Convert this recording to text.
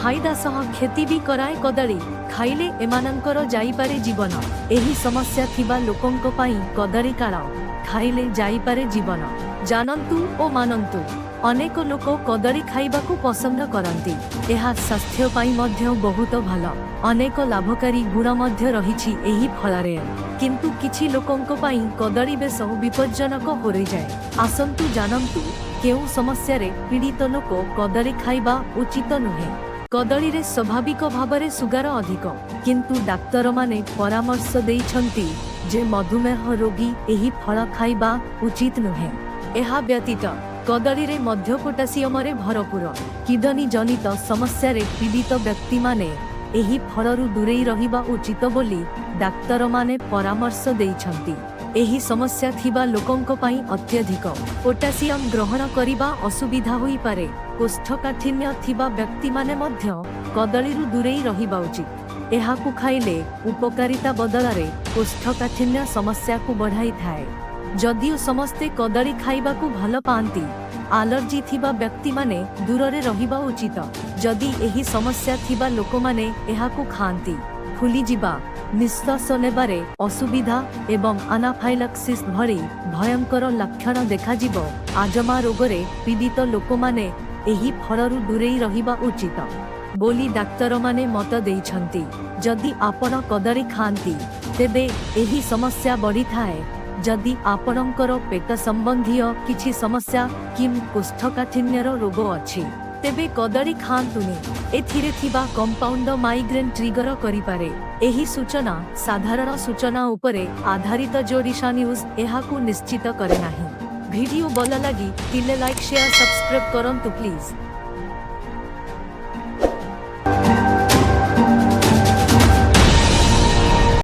फायदा सह क्षति भी कराए कदली खाइले एमानंकर जाइपारे जीवन। एही समस्या थिबा लोकंक पई कदली काळ खाइले जाइपारे जीवन। जानन्तु ओ मानन्तु अनेक लोक कदली खाइबाकू पसंद करती। यह स्वास्थ्य पई मध्य बहुत भल। अनेक लाभकारी गुण मध्य रहिछि एही फलरे, किंतु किछि लोकंक पई कदली बेस विपज्जनक होई जाय। आसन्तु जानन्तु केउ समस्या रे पीड़ित लोक कदली खाइबा उचित नुहे। कदली रे स्वाभाविक भावरे सुगार अधिक, किंतु डाक्तर माने परामर्श देइछन्ति जे मधुमेह रोगी एही फल खाइबा उचित नुहे। एहा व्यतीत कदली रे मध्य पोटासियम रे भरपूर। किडनी जनित समस्या रे पीड़ित व्यक्ति माने एही फलरु दूरेई रहिबा उचित बोली डाक्तर माने परामर्श देइछन्ति। एही समस्या थिबा लोकंक पई अत्यधिक पोटासियम ग्रहण करिबा असुविधा होई पारे। कोष्ठकाठिन्य थिबा व्यक्ति माने मध्य कदली रु दूरेई रहिबा उचित। एहाकु खाइले उपकारिता बदलारे कोष्ठकाठिन्य समस्या को बढ़ाई थाए। जदियो समस्ते कदली खाइबा को भल पांती, आलर्जी थिबा व्यक्ति माने दूररे रहिबा उचित। जदि एही समस्या थिबा लोक माने एहाकु खांती, फुली जिबा, निश्वास नेबारे असुविधा एवं अनाफाइलैक्सिस भली भयंकर लक्षण देखाजिबो। आजमा रोगरे पीड़ित लोक माने एही फलरु दूरेई रहिबा उचित बोली डाक्तर माने मत देइछन्ति। जदि आपण कदली खांती तेबे एही समस्या बढ़ी थाए। जदि आपणकर पेट संबंधी किछि समस्या किम कोष्ठकाठिन्यर रोग अछि तेबे कदली खांतुनी। एथिरे थिबा कंपाउंड माइग्रेन ट्रिगर करिपारे। एही सूचना साधारण सूचना उपरे आधारित जोडिशा न्यूज एहाकु निश्चित करे नाही। वीडियो भल लागी तिले लाइक शेयर सब्सक्राइब करंतु प्लीज।